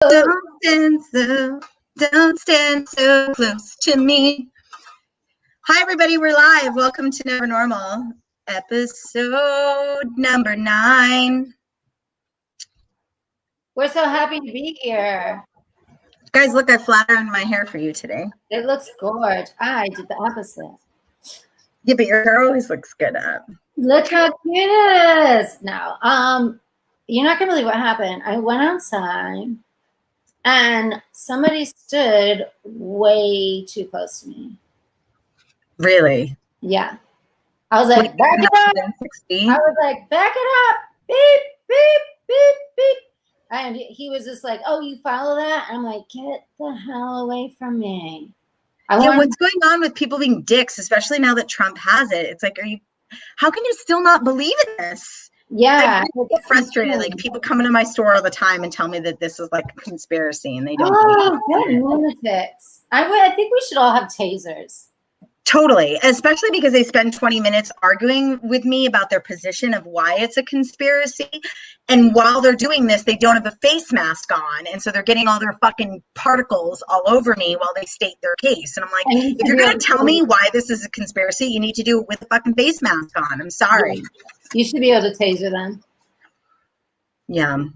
Don't stand so close to me. Hi, everybody. We're live. Welcome to Never Normal, episode number 9. We're so happy to be here. Guys, look, I flattered my hair for you today. It looks gorgeous. I did the opposite. Yeah, but your hair always looks good up. Look how cute it is. No, you're not gonna believe what happened. I went outside and somebody stood way too close to me. Really? Yeah. I was like, back it up. I was like, back it up. Beep, beep, beep, beep. And he was just like, oh, you follow that? I'm like, get the hell away from me. What's going on with people being dicks, especially now that Trump has it? It's like, how can you still not believe in this? Yeah. I get frustrated. Like, people come into my store all the time and tell me that this is like a conspiracy and they don't believe it. Lunatics. I think we should all have tasers. Totally, especially because they spend 20 minutes arguing with me about their position of why it's a conspiracy. And while they're doing this, they don't have a face mask on. And so they're getting all their fucking particles all over me while they state their case. And I'm like, if you're going to tell me why this is a conspiracy, you need to do it with a fucking face mask on. I'm sorry. Yeah. You should be able to taser them. Yeah.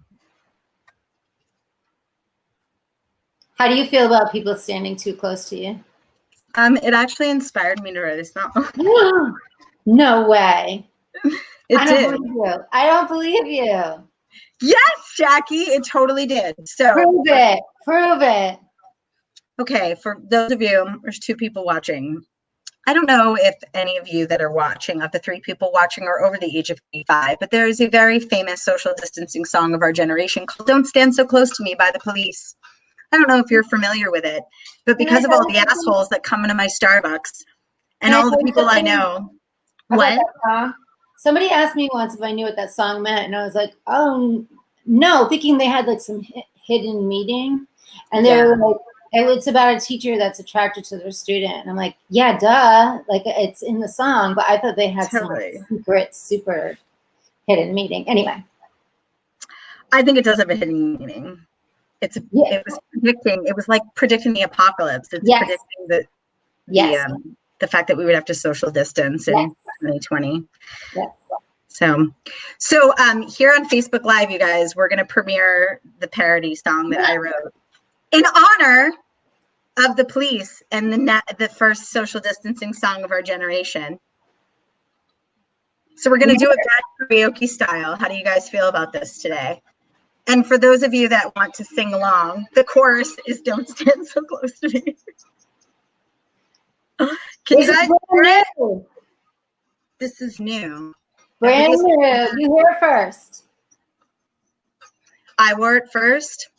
How do you feel about people standing too close to you? It actually inspired me to write a song. No way. I don't believe you. Yes, Jackie, it totally did. So prove it. Prove it. Okay, for those of you, there's 2 people watching. I don't know if any of you that are watching, of the 3 people watching, are over the age of 85, but there is a very famous social distancing song of our generation called Don't Stand So Close to Me by the Police. I don't know if you're familiar with it, but because of all the assholes that come into my Starbucks and all the people I know. What? Somebody asked me once if I knew what that song meant, and I was like, oh, no, thinking they had like some hidden meaning. And they were like, it's about a teacher that's attracted to their student. And I'm like, yeah, duh. Like, it's in the song, but I thought they had some secret, super hidden meaning. Anyway. I think it does have a hidden meaning. It was like predicting the apocalypse. It's predicting the fact that we would have to social distance in 2020. Yes. So here on Facebook Live, you guys, we're going to premiere the parody song that I wrote in honor of the police and the first social distancing song of our generation. So we're going to do it back karaoke style. How do you guys feel about this today? And for those of you that want to sing along, the chorus is Don't Stand So Close to Me. Can you guys hear it? This is new. Brand new. You hear it first. I wore it first.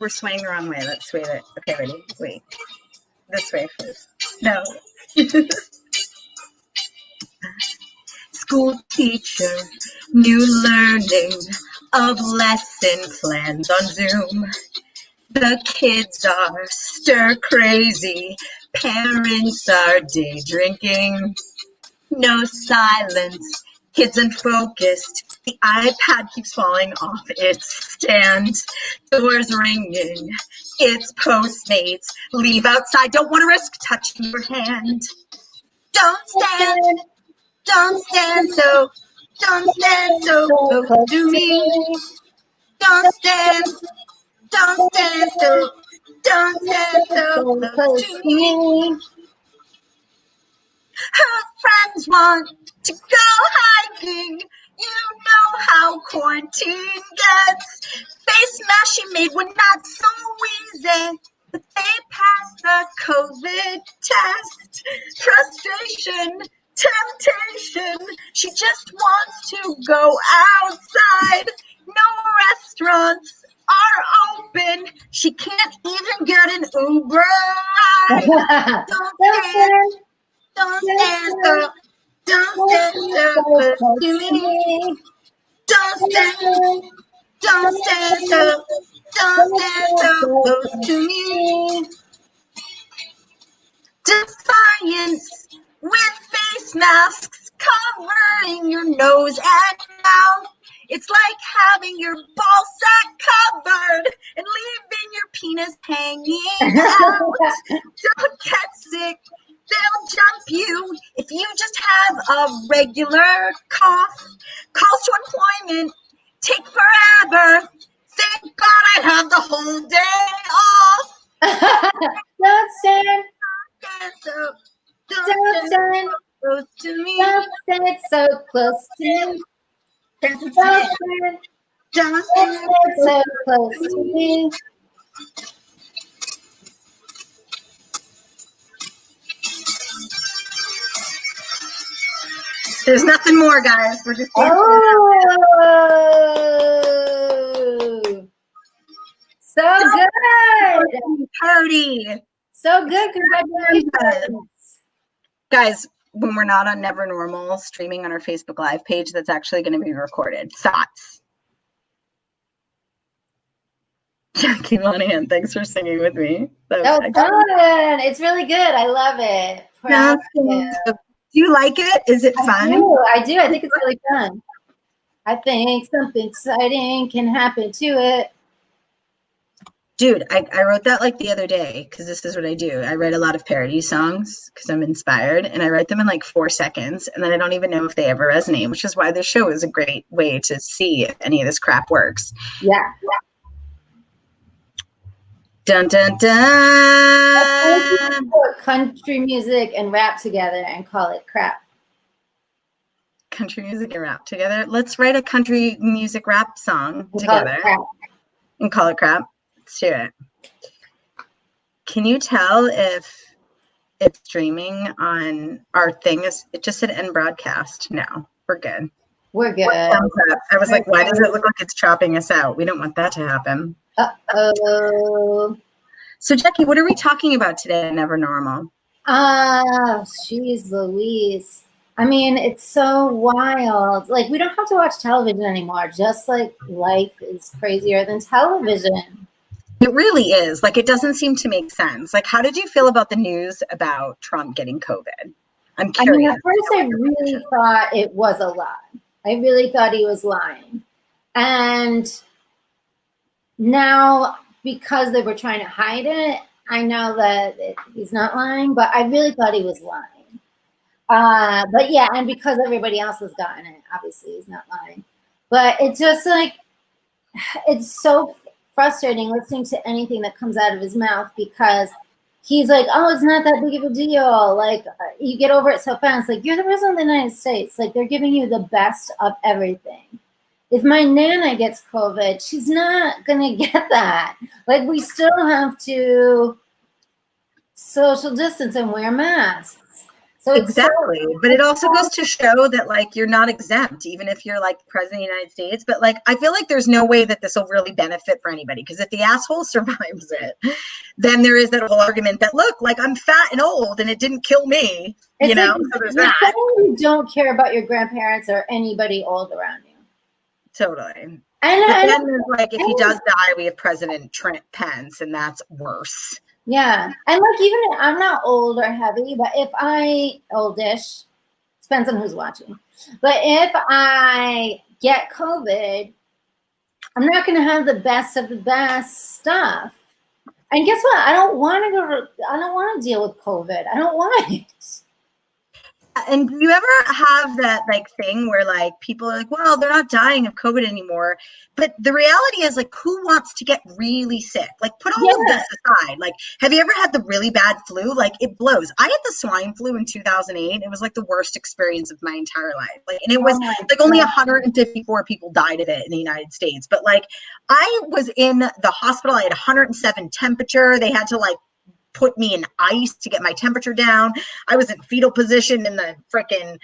We're swaying the wrong way. Let's sway it. Okay, ready? Wait. This way first. No. School teacher, new learning of lesson plans on Zoom. The kids are stir crazy, parents are day drinking. No silence, kids unfocused. The iPad keeps falling off its stand. Doors ringing, it's Postmates. Leave outside, don't want to risk touching your hand. Don't stand so close to me. Don't stand so close to me. Her friends want to go hiking. You know how quarantine gets. Face mask she made were not so easy, but they passed the COVID test. Frustration, temptation, she just wants to go outside. No restaurants are open. She can't even get an Uber ride. Don't stand so close to me. Don't stand so close to me. Defiance with face masks covering your nose and mouth. It's like having your ball sack covered and leaving your penis hanging out. Don't get sick. They'll jump you if you just have a regular cough. Calls to employment take forever. Thank God I have the whole day off. Don't stand. Don't stand close to me. Don't stand so close to me. Don't stand so close to me. There's nothing more, guys. We're just Oh, so good. Parody. So good. Congratulations. Guys, when we're not on Never Normal streaming on our Facebook Live page, that's actually going to be recorded. Thoughts? Jackie Monahan, thanks for singing with me. That was fun. It's really good. I love it. Do you like it? Is it fun? I do. I think it's really fun. I think something exciting can happen to it. Dude, I wrote that like the other day because this is what I do. I write a lot of parody songs because I'm inspired, and I write them in like 4 seconds, and then I don't even know if they ever resonate, which is why this show is a great way to see if any of this crap works. Yeah. Dun, dun, dun. Put country music and rap together and call it crap. Country music and rap together. Let's write a country music rap song together and call it crap. Let's do it. Can you tell if it's streaming on our thing? It just said end broadcast. No, we're good. We're good. I was like, why does it look like it's chopping us out? We don't want that to happen. Uh-oh. So, Jackie, what are we talking about today at Never Normal? Jeez Louise. I mean, it's so wild. Like, we don't have to watch television anymore. Just like life is crazier than television. It really is. Like, it doesn't seem to make sense. Like, how did you feel about the news about Trump getting COVID? I'm curious. I mean, at first I really thought it was a lie. I really thought he was lying. And now, because they were trying to hide it, I know that he's not lying, but I really thought he was lying. But yeah, and because everybody else has gotten it, obviously he's not lying. But it's just like, it's so frustrating listening to anything that comes out of his mouth because he's like, oh, it's not that big of a deal. Like, you get over it so fast. Like, you're the president of the United States. Like, they're giving you the best of everything. If my Nana gets COVID, she's not going to get that. Like, we still have to social distance and wear masks. So exactly. But it also goes to show that, like, you're not exempt, even if you're, like, president of the United States. But, like, I feel like there's no way that this will really benefit for anybody. Because if the asshole survives it, then there is that whole argument that, look, like, I'm fat and old and it didn't kill me. You know? Like, so there's that. You don't care about your grandparents or anybody old around you. Totally. And then there's, like, if he does die, we have President Trent Pence, and that's worse. Yeah. And like, even if I'm not old or heavy, but if oldish, depends on who's watching. But if I get COVID, I'm not going to have the best of the best stuff. And guess what? I don't want to deal with COVID. I don't want it. And do you ever have that, like, thing where, like, people are like, well, they're not dying of COVID anymore. But the reality is, like, who wants to get really sick? Like, put all of this aside. Like, have you ever had the really bad flu? Like, it blows. I had the swine flu in 2008. It was, like, the worst experience of my entire life. Like, and it was, like, only 154 people died of it in the United States. But, like, I was in the hospital. I had 107 temperature. They had to, like, put me in ice to get my temperature down. I was in fetal position in the freaking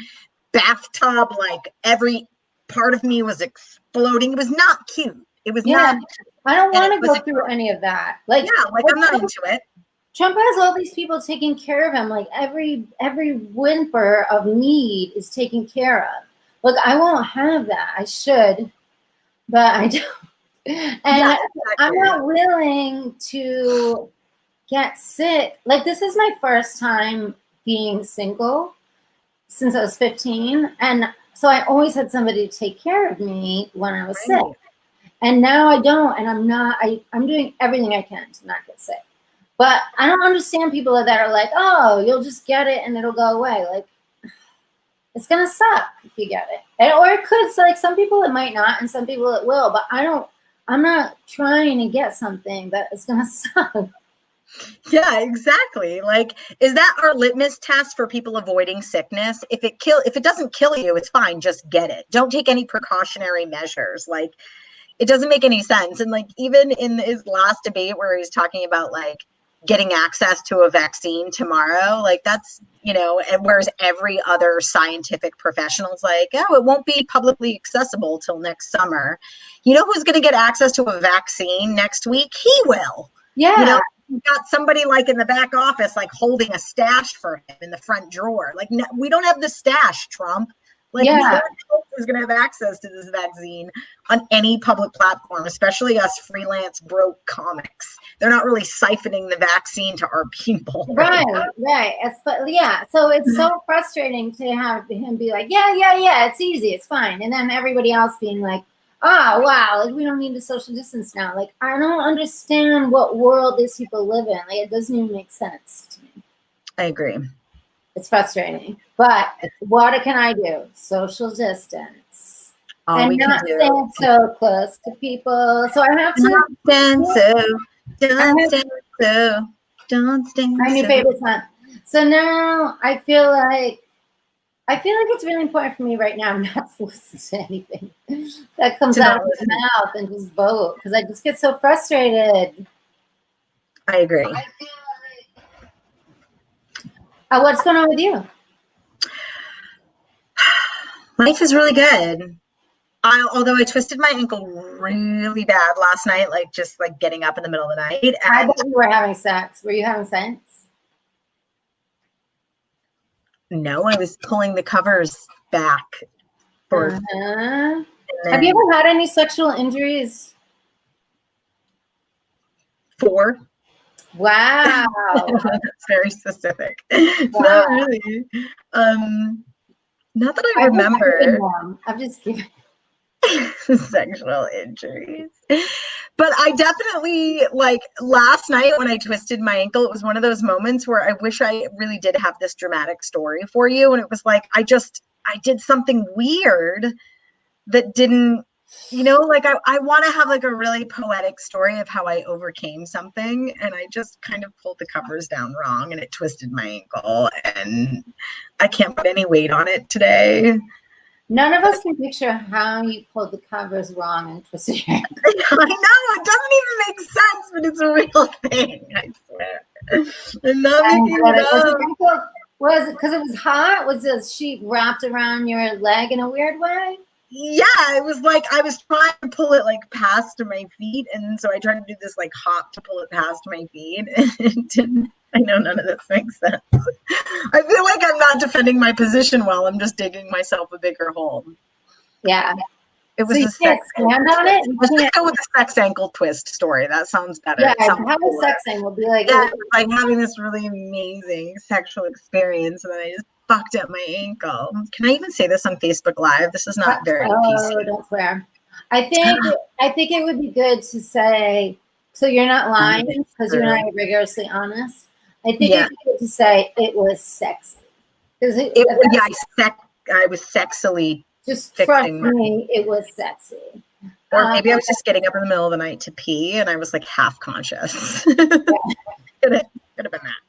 bathtub. Like, every part of me was exploding. It was not cute. It was not. I don't want to go through any of that. Like, I'm not into it. Trump has all these people taking care of him. Like, every whimper of need is taken care of. Look, I won't have that. I should, but I don't. And I'm not willing to get sick. Like, this is my first time being single. since I was 15. And so I always had somebody to take care of me when I was sick. And now I don't, and I'm doing everything I can to not get sick. But I don't understand people that are like, oh, you'll just get it and it'll go away. Like, it's gonna suck if you get it. Or it could, so like some people it might not, and some people it will, but I'm not trying to get something that is gonna suck. Yeah, exactly. Like, is that our litmus test for people avoiding sickness? If it doesn't kill you, it's fine. Just get it. Don't take any precautionary measures. Like, it doesn't make any sense. And like, even in his last debate where he's talking about like getting access to a vaccine tomorrow, like that's, and whereas every other scientific professional's like, oh, it won't be publicly accessible till next summer. You know who's going to get access to a vaccine next week? He will. Yeah. You've got somebody like in the back office, like holding a stash for him in the front drawer. Like, no, we don't have the stash, Trump. Like, no one else is going to have access to this vaccine on any public platform, especially us freelance broke comics. They're not really siphoning the vaccine to our people. Right. So it's so frustrating to have him be like, yeah, it's easy, it's fine. And then everybody else being like, oh, wow, like we don't need to social distance now. Like, I don't understand what world these people live in. Like, it doesn't even make sense to me. I agree. It's frustrating. But what can I do? Social distance. And not stand so close to people. So I have to don't stand my new favorite song. So now I feel like it's really important for me right now not to listen to anything that comes out of my mouth and just vote, because I just get so frustrated. I agree. What's going on with you? Life is really good. Although I twisted my ankle really bad last night, like just like getting up in the middle of the night. And I bet you were having sex. Were you having sex? No, I was pulling the covers back. Have you ever had any sexual injuries? 4. Wow. That's very specific. Wow. Not really. Not that I remember. I'm just kidding. Sexual injuries. But I definitely, like, last night when I twisted my ankle, it was one of those moments where I wish I really did have this dramatic story for you. And it was like, I did something weird that didn't, like I want to have like a really poetic story of how I overcame something. And I just kind of pulled the covers down wrong and it twisted my ankle. And I can't put any weight on it today. None of us can picture how you pulled the covers wrong and twisted your ankle. I know, it doesn't even make sense, but it's a real thing, I swear. I'm not making it up. Was it because it was hot? Was the sheet wrapped around your leg in a weird way? Yeah, it was like I was trying to pull it like past my feet, and so I tried to do this like hop to pull it past my feet, and it didn't. I know none of this makes sense. I feel like I'm not defending my position well. I'm just digging myself a bigger hole. Yeah. It was so a sex stand on it? Let's just go with the sex ankle twist story. That sounds better. Yeah, have a sex ankle. Be like, like having this really amazing sexual experience, and then I just fucked up my ankle. Can I even say this on Facebook Live? This is not very PC. Don't swear. I think it would be good to say, so you're not lying because you're not rigorously honest. I think it's good to say it was sexy. I was sexily just trust me, it was sexy. Or maybe I was just getting up in the middle of the night to pee and I was like half conscious. Could have been that.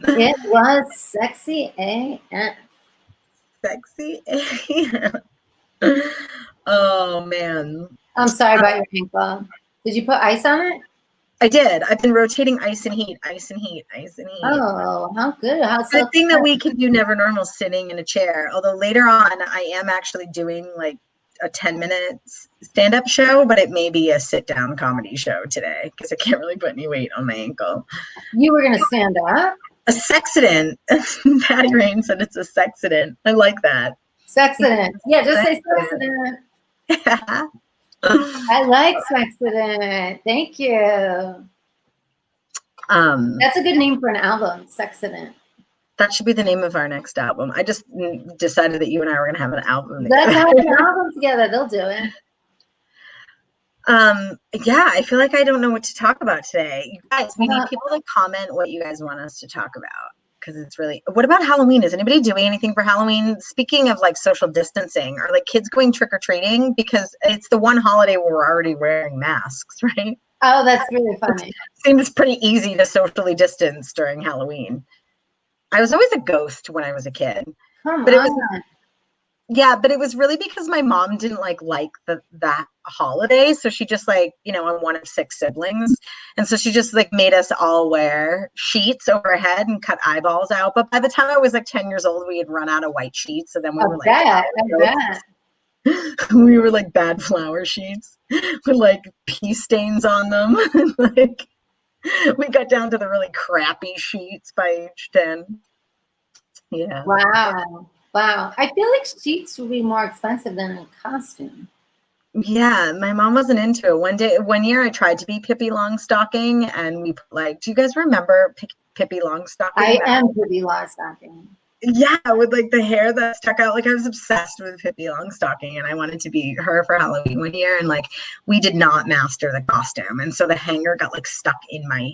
It was sexy AF. Sexy AF. Oh man. I'm sorry about your ankle. Did you put ice on it? I did. I've been rotating ice and heat, ice and heat, ice and heat. Oh, how good. The thing that we can do never normal sitting in a chair. Although later on I am actually doing like a 10-minute stand-up show, but it may be a sit-down comedy show today because I can't really put any weight on my ankle. You were going to stand up? A sexident. Patty Rain said it's a sexident. I like that. Sexident. Yeah, just say sexident. I like Sexident. Thank you. That's a good name for an album, Sexident. That should be the name of our next album. I just decided that you and I were going to have an album Let's together. have an album together. They'll do it. Yeah, I feel like I don't know what to talk about today. You guys, we need people to comment what you guys want us to talk about, because it's really. What about Halloween? Is anybody doing anything for Halloween? Speaking of like social distancing, are like kids going trick or treating? Because it's the one holiday where we're already wearing masks, right? Oh, that's really funny. Seems pretty easy to socially distance during Halloween. I was always a ghost when I was a kid. Come on. Yeah, but it was really because my mom didn't like that holiday. So she just like, I'm one of 6 siblings. And so she just like made us all wear sheets over our head and cut eyeballs out. But by the time I was like 10 years old, we had run out of white sheets. So then we were like, I bet. We were like bad flower sheets with like pee stains on them. Like we got down to the really crappy sheets by age 10. Yeah. Wow. I feel like sheets would be more expensive than a costume. Yeah, my mom wasn't into it. One year I tried to be Pippi Longstocking, and we like, do you guys remember Pippi Longstocking? I am Pippi Longstocking. Yeah, with like the hair that stuck out. Like I was obsessed with Pippi Longstocking, and I wanted to be her for Halloween one year, and like we did not master the costume, and so the hanger got like stuck in my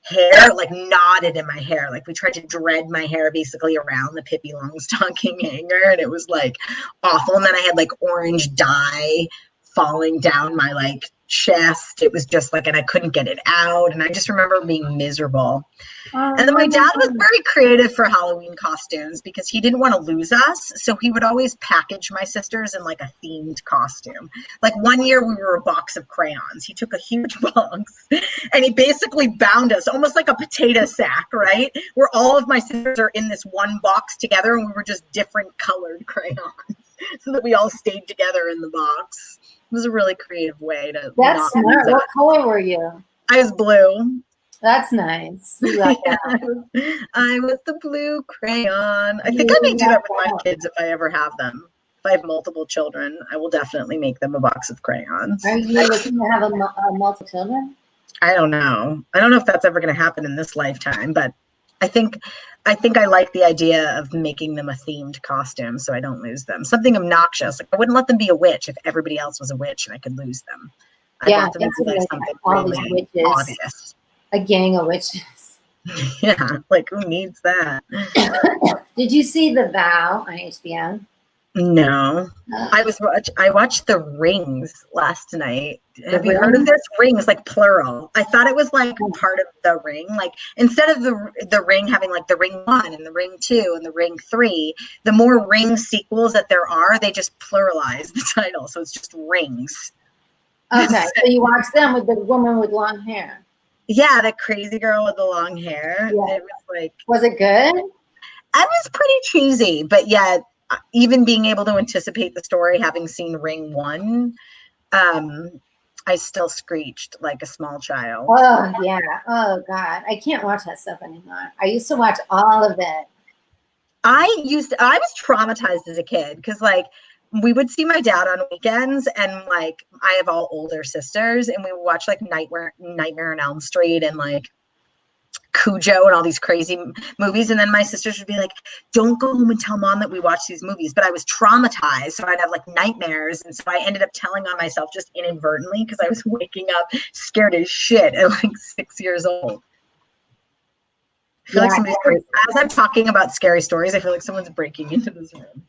hair, like knotted in my hair. Like we tried to dread my hair basically around the Pippi Longstocking hanger, and it was like awful. And then I had like orange dye falling down my like chest. It was just like, and I couldn't get it out. And I just remember being miserable. And then my dad was very creative for Halloween costumes because he didn't want to lose us. So he would always package my sisters in like a themed costume. Like one year we were a box of crayons. He took a huge box and he basically bound us almost like a potato sack, right? Where all of my sisters are in this one box together and we were just different colored crayons so that we all stayed together in the box. It was a really creative way to. That's smart. What color were you? I was blue. That's nice. You like that. I was the blue crayon. I think I may do that with my kids if I ever have them. If I have multiple children, I will definitely make them a box of crayons. Are you looking to have multiple children? I don't know. I don't know if that's ever going to happen in this lifetime, but I think I like the idea of making them a themed costume so I don't lose them. Something obnoxious. Like I wouldn't let them be a witch if everybody else was a witch and I could lose them. I'd want them to be like something really obvious. A gang of witches. Yeah, like who needs that? Did you see The Vow on HBO? No. I watched The Rings last night. Have you heard of this? Rings, like plural. I thought it was like part of The Ring. Like instead of the Ring having like The Ring 1 and The Ring 2 and The Ring 3, the more Ring sequels that there are, they just pluralize the title. So it's just Rings. Okay, so you watched them with the woman with long hair. Yeah, the crazy girl with the long hair. Yeah. It was like. Was it good? It was pretty cheesy, but yet even being able to anticipate the story, having seen Ring 1, I still screeched like a small child. Oh yeah. Oh God, I can't watch that stuff anymore. I used to watch all of it. I was traumatized as a kid because like we would see my dad on weekends, and like I have all older sisters, and we would watch like Nightmare on Elm Street and like Cujo and all these crazy movies. And then my sisters would be like, don't go home and tell mom that we watched these movies. But I was traumatized. So I'd have like nightmares. And so I ended up telling on myself just inadvertently because I was waking up scared as shit at like 6 years old. I feel like somebody's as I'm talking about scary stories, I feel like someone's breaking into this room.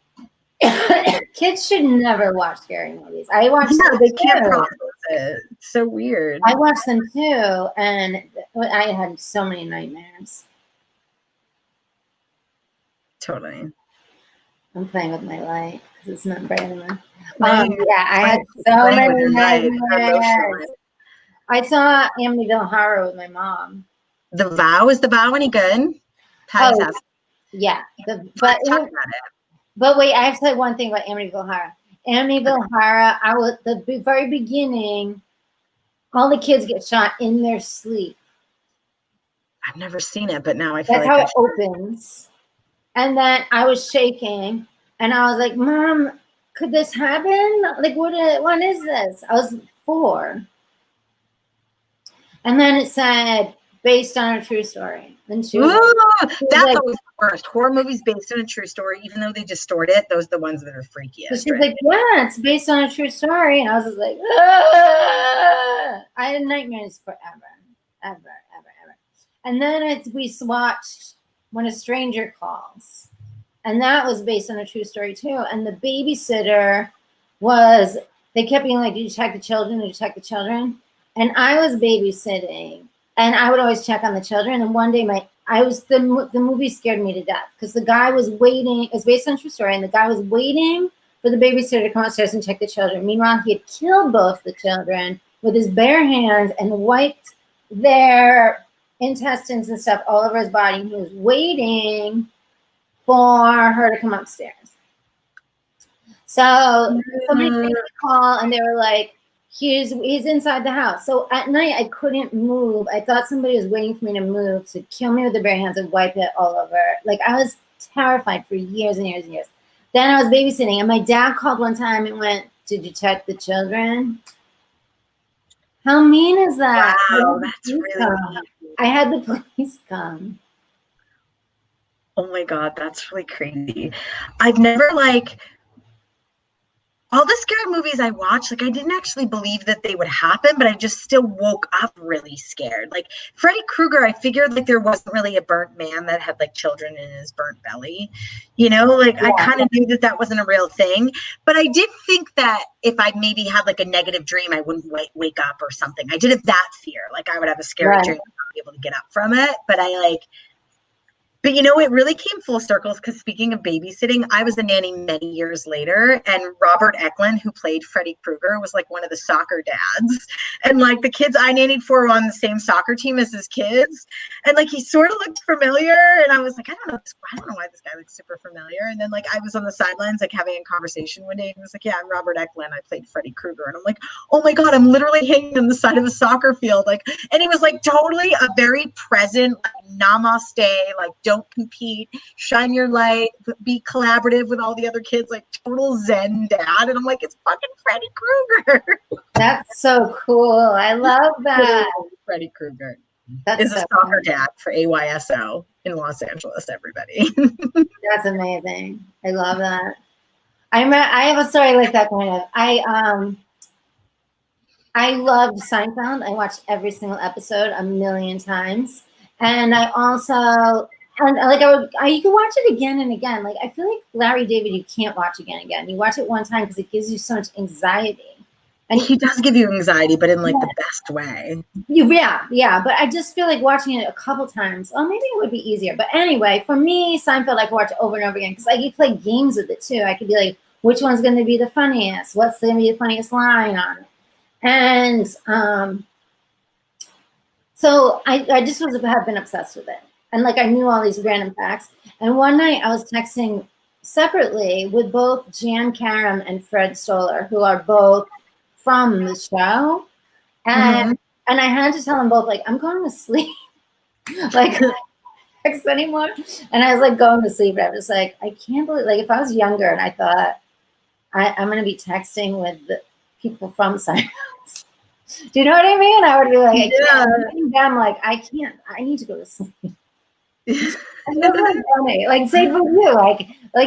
Kids should never watch scary movies. I watch them they can't process it. It's so weird. I watched them too, and I had so many nightmares. Totally. I'm playing with my light because it's not bright enough. Yeah, I had so many nightmares. I saw Amityville Horror with my mom. The Vow? Is The Vow any good? Yeah. But wait, I have to say one thing about Amityville Horror. Amityville Horror, the very beginning, all the kids get shot in their sleep. I've never seen it, but now I feel that's how it opens. And then I was shaking, and I was like, "Mom, could this happen? Like, what is this?" I was 4. And then it said, based on a true story. And she was, that's like, always the worst. Horror movies based on a true story, even though they distort it, those are the ones that are freakiest. so she's like, yeah, it's based on a true story. And I was just like, ah! I had nightmares forever, ever. And then we watched When a Stranger Calls. And that was based on a true story too. And the babysitter they kept being like, did you check the children? Did you check the children? And I was babysitting. And I would always check on the children. And one day the movie scared me to death because the guy was waiting. It was based on a true story. And the guy was waiting for the babysitter to come upstairs and check the children. Meanwhile, he had killed both the children with his bare hands and wiped their intestines and stuff all over his body. And he was waiting for her to come upstairs. So somebody made a call and they were like, he's inside the house. So at night I couldn't move. I thought somebody was waiting for me to move to kill me with their bare hands and wipe it all over. Like I was terrified for years and years and years. Then I was babysitting and my dad called one time and went, did you check the children? How mean is that? Wow, that's really mean. I had the police come. Oh my God, that's really crazy. I've never all the scary movies I watched, I didn't actually believe that they would happen, but I just still woke up really scared. Like Freddy Krueger, I figured there wasn't really a burnt man that had children in his burnt belly. I kind of knew that wasn't a real thing, but I did think that if I maybe had a negative dream, I wouldn't wake up or something. I did have that fear. I would have a scary dream and not be able to get up from it. But But it really came full circle because speaking of babysitting, I was a nanny many years later, and Robert Englund, who played Freddy Krueger, was one of the soccer dads, and the kids I nannied for were on the same soccer team as his kids, and he sort of looked familiar, and I was like, I don't know why this guy looks super familiar, and then I was on the sidelines having a conversation one day, and he was like, yeah, I'm Robert Englund, I played Freddy Krueger, and I'm like, oh my God, I'm literally hanging on the side of a soccer field, and he was totally a very present, namaste, don't compete, shine your light, be collaborative with all the other kids, total Zen dad. And I'm like, it's fucking Freddy Krueger. That's so cool. I love that. Freddy Krueger is a soccer dad for AYSO in Los Angeles, everybody. That's amazing. I love that. I have a story like that kind of. I loved Seinfeld. I watched every single episode a million times. And I also, you can watch it again and again. I feel like Larry David, you can't watch again and again. You watch it one time because it gives you so much anxiety. And he does give you anxiety, but in the best way. Yeah. But I just feel like watching it a couple times, maybe it would be easier. But anyway, for me, Seinfeld, I can watch it over and over again because I could play games with it too. I could be like, which one's going to be the funniest? What's going to be the funniest line on it? And so I just have been obsessed with it. And I knew all these random facts. And one night I was texting separately with both Jan Karam and Fred Stoller, who are both from the show. And and I had to tell them both, I'm going to sleep. Text anymore. And I was going to sleep. And I was I can't believe, if I was younger and I thought I'm going to be texting with the people from Seinfeld. Do you know what I mean? I would be I can't, I need to go to sleep. It's funny. Same for you.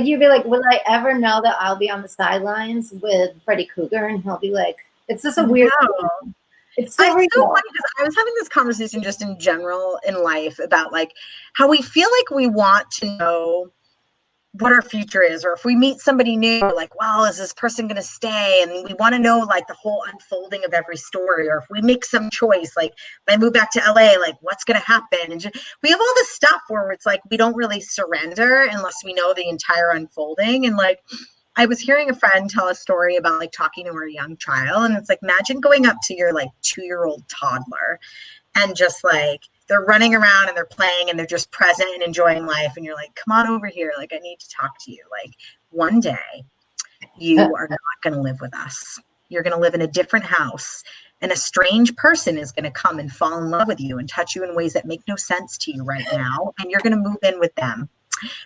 You'd be will I ever know that I'll be on the sidelines with Freddy Krueger? And he'll be it's just a weird thing. It's so funny because I was having this conversation just in general in life about how we feel we want to know what our future is, or if we meet somebody new, well, is this person going to stay? And we want to know the whole unfolding of every story, or if we make some choice, when I move back to LA, what's going to happen? And we have all this stuff where it's we don't really surrender unless we know the entire unfolding. And I was hearing a friend tell a story about talking to her young child, and it's imagine going up to your 2-year-old toddler and just they're running around and they're playing and they're just present and enjoying life. And you're come on over here. I need to talk to you. One day you are not going to live with us. You're going to live in a different house, and a strange person is going to come and fall in love with you and touch you in ways that make no sense to you right now. And you're going to move in with them.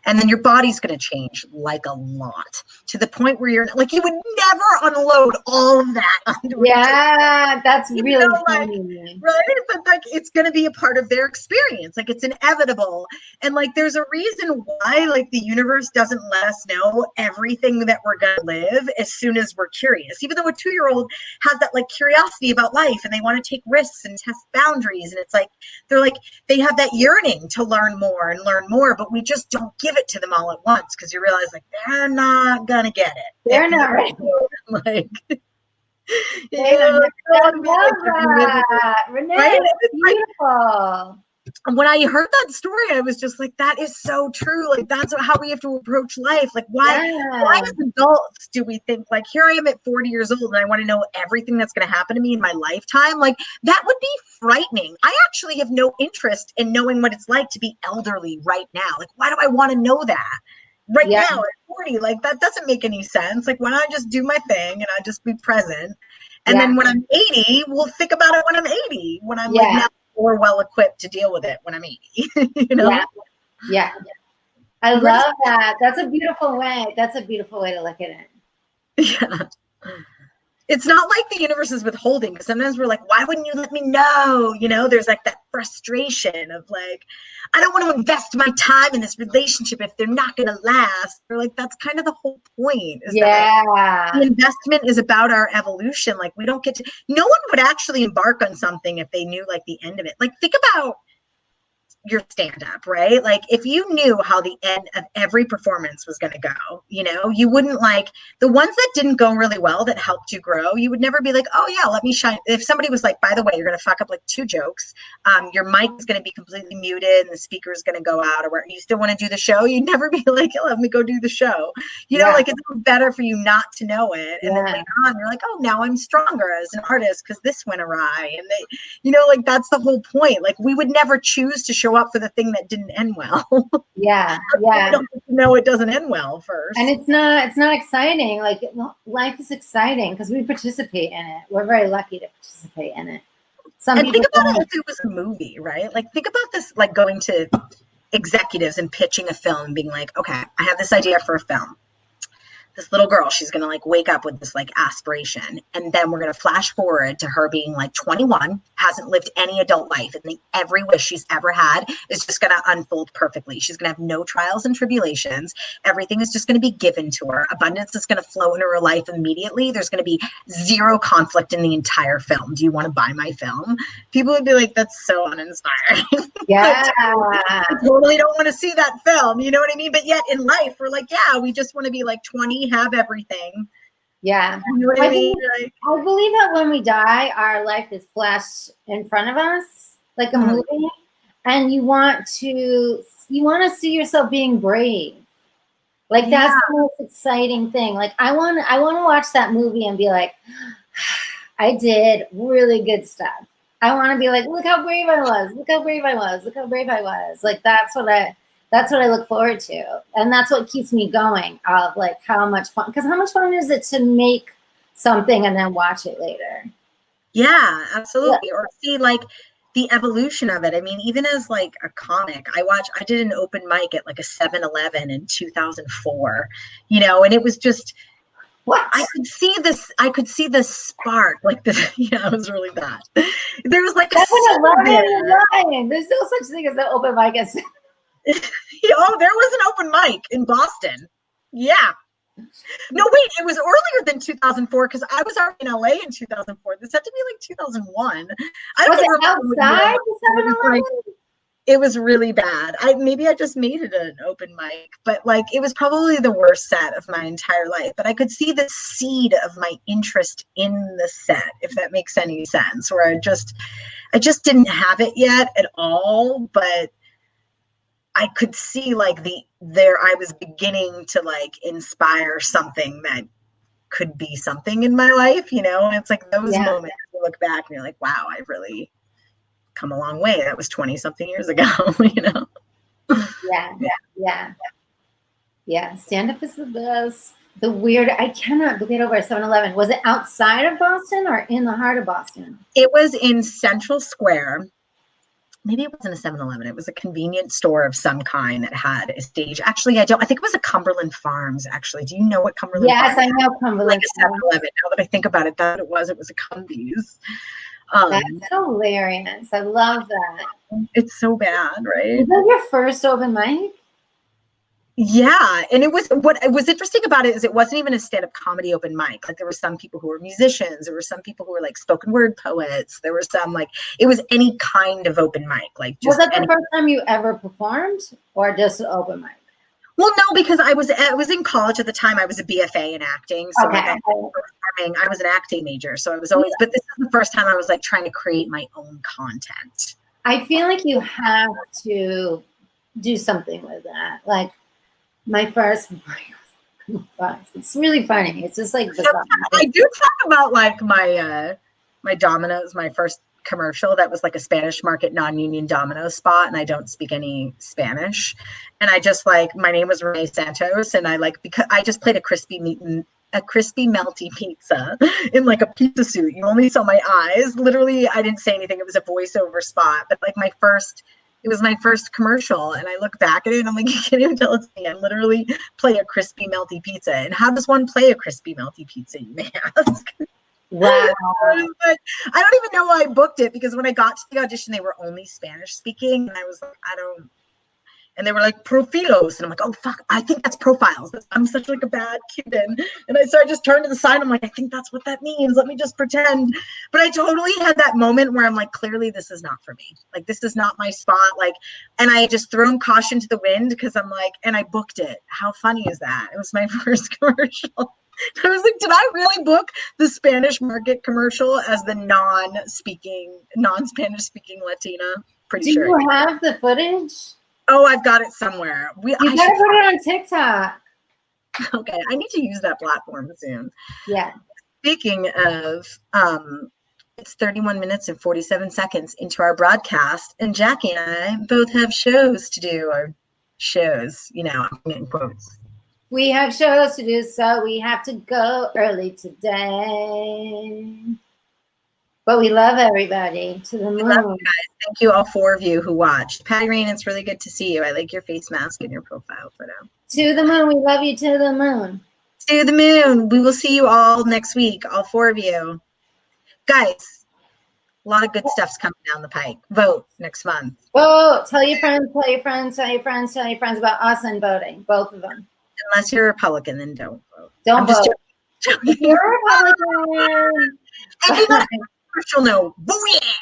And then your body's going to change like a lot, to the point where you're like, you would never unload all of that onto Yeah, that's really funny. Right? But like, it's going to be a part of their experience. Like, it's inevitable. And like, there's a reason why like the universe doesn't let us know everything that we're going to live as soon as we're curious. Even though a 2-year-old has that like curiosity about life and they want to take risks and test boundaries. And it's like, they have that yearning to learn more and learn more, but we just don't give it to them all at once, because you realize like they're not gonna get it. They're not ready. Like, I love that. Renee, right? It's beautiful. When I heard that story, I was just like, that is so true. Like, that's how we have to approach life. Like, why as adults do we think like, here I am at 40 years old and I want to know everything that's going to happen to me in my lifetime? Like, that would be frightening. I actually have no interest in knowing what it's like to be elderly right now. Like, why do I want to know that right now at 40? Like, that doesn't make any sense. Like, why don't I just do my thing and I just be present? And then when I'm 80, we'll think about it when I'm 80, when I'm like now more well equipped to deal with it when I'm 80. You know? Yeah. I love that. That's a beautiful way. That's a beautiful way to look at it. Yeah. It's not like the universe is withholding. Sometimes we're like, why wouldn't you let me know? You know, there's like that frustration of like, I don't want to invest my time in this relationship if they're not going to last. Or like, that's kind of the whole point. That the investment is about our evolution. Like, we don't get to, no one would actually embark on something if they knew like the end of it. Like, think about your stand-up, right? Like, if you knew how the end of every performance was going to go, you know, you wouldn't, like, the ones that didn't go really well that helped you grow, you would never be like, oh yeah, let me shine. If somebody was like, by the way, you're going to fuck up like 2 jokes, your mic is going to be completely muted and the speaker is going to go out, or where you still want to do the show, you'd never be like, oh, let me go do the show. You know, like, it's better for you not to know it. And then later on, you're like, oh, now I'm stronger as an artist because this went awry. And they, you know, like, that's the whole point. Like, we would never choose to show up for the thing that didn't end well. We don't know it doesn't end well first. And it's not exciting. Like, life is exciting because we participate in it. We're very lucky to participate in it. And think about it if it was a movie, right? Like, think about this, like going to executives and pitching a film and being like, okay, I have this idea for a film. This little girl, she's going to like wake up with this like aspiration. And then we're going to flash forward to her being like 21, hasn't lived any adult life. And every wish she's ever had is just going to unfold perfectly. She's going to have no trials and tribulations. Everything is just going to be given to her. Abundance is going to flow into her life immediately. There's going to be 0 conflict in the entire film. Do you want to buy my film? People would be like, that's so uninspiring. Yeah. I totally don't want to see that film. You know what I mean? But yet in life, we're like, yeah, we just want to be like 20, have everything. Yeah. You know what I mean? I believe that when we die, our life is flashed in front of us like a movie, and you want to see yourself being brave. Like, that's the most exciting thing. Like, I want to watch that movie and be like, I did really good stuff. I want to be like, look how brave I was. Look how brave I was. Look how brave I was. Like, that's what I look forward to. And that's what keeps me going, of like how much fun, because how much fun is it to make something and then watch it later? Yeah, absolutely. Yeah. Or see like the evolution of it. I mean, even as like a comic, I did an open mic at like a 7-Eleven in 2004, you know, and it was just, I could see the spark, like this. Yeah, it was really bad. There was like There's no such thing as an open mic. Oh, there was an open mic in Boston. Yeah. No, wait, it was earlier than 2004 because I was already in LA in 2004. This had to be like 2001. I don't remember. Outside the 7-Eleven? It was really bad. Maybe I just made it an open mic, but like it was probably the worst set of my entire life. But I could see the seed of my interest in the set, if that makes any sense, where I just didn't have it yet at all, but I could see like I was beginning to like inspire something that could be something in my life, you know? And it's like those moments you look back and you're like, wow, I've really come a long way. That was 20 something years ago, you know? Yeah. Stand-up is the best. The weird, I cannot get over 7-Eleven. Was it outside of Boston or in the heart of Boston? It was in Central Square. maybe it wasn't a 7-Eleven. It was a convenience store of some kind that had a stage. Actually, I think it was a Cumberland Farms, actually. Do you know what Cumberland Yes, Farms I know Cumberland. Like a 7-Eleven. Now that I think about it, that it was a Cumbies. That's hilarious. I love that. It's so bad, right? Was that your first open mic? Yeah, and what was interesting about it is it wasn't even a stand-up comedy open mic. Like there were some people who were musicians, there were some people who were like spoken word poets, there were some like it was any kind of open mic. Like just was that the first time you ever performed, or just an open mic? Well, no, because I was in college at the time. I was a BFA in acting, so Okay. performing. I was an acting major, so I was always. But this is the first time I was like trying to create my own content. I feel like you have to do something with that, like. My first, it's really funny. It's just like I do talk about like my Domino's, my first commercial that was like a Spanish market non-union Domino's spot, and I don't speak any Spanish, and I just like my name was Renee Santos, and I like because I just played a crispy melty pizza in like a pizza suit. You only saw my eyes. Literally, I didn't say anything. It was a voiceover spot, but like it was my first commercial, and I look back at it and I'm like, you can't even tell it's me. I literally play a crispy melty pizza. And how does one play a crispy melty pizza, you may ask? Wow. I don't even know why I booked it, because when I got to the audition, they were only Spanish speaking. And I was like, and they were like profilos, and I'm like, oh fuck, I think that's profiles. I'm such like a bad Cuban, and so I just turned to the side. I'm like, I think that's what that means. Let me just pretend. But I totally had that moment where I'm like, clearly this is not for me. Like this is not my spot. Like, and I just thrown caution to the wind because I'm like, and I booked it. How funny is that? It was my first commercial. I was like, did I really book the Spanish market commercial as the non-Spanish speaking Latina? Pretty sure. Do you have the footage? Oh, I've got it somewhere. You gotta put it on TikTok. Okay, I need to use that platform soon. Yeah. Speaking of, it's 31 minutes and 47 seconds into our broadcast, and Jackie and I both have shows to do, or shows, I'm in quotes. We have shows to do, so we have to go early today. But we love everybody. To the moon. We love you guys. Thank you, all 4 of you who watched. Patty Rain, it's really good to see you. I like your face mask and your profile photo. To the moon. We love you. To the moon. To the moon. We will see you all next week, all 4 of you. Guys, a lot of good stuff's coming down the pike. Vote next month. Vote. Tell your friends, tell your friends, tell your friends, tell your friends about us and voting. Both of them. Unless you're a Republican, then don't vote. Don't vote. If you're a Republican. If you're not, you'll know. Booyah!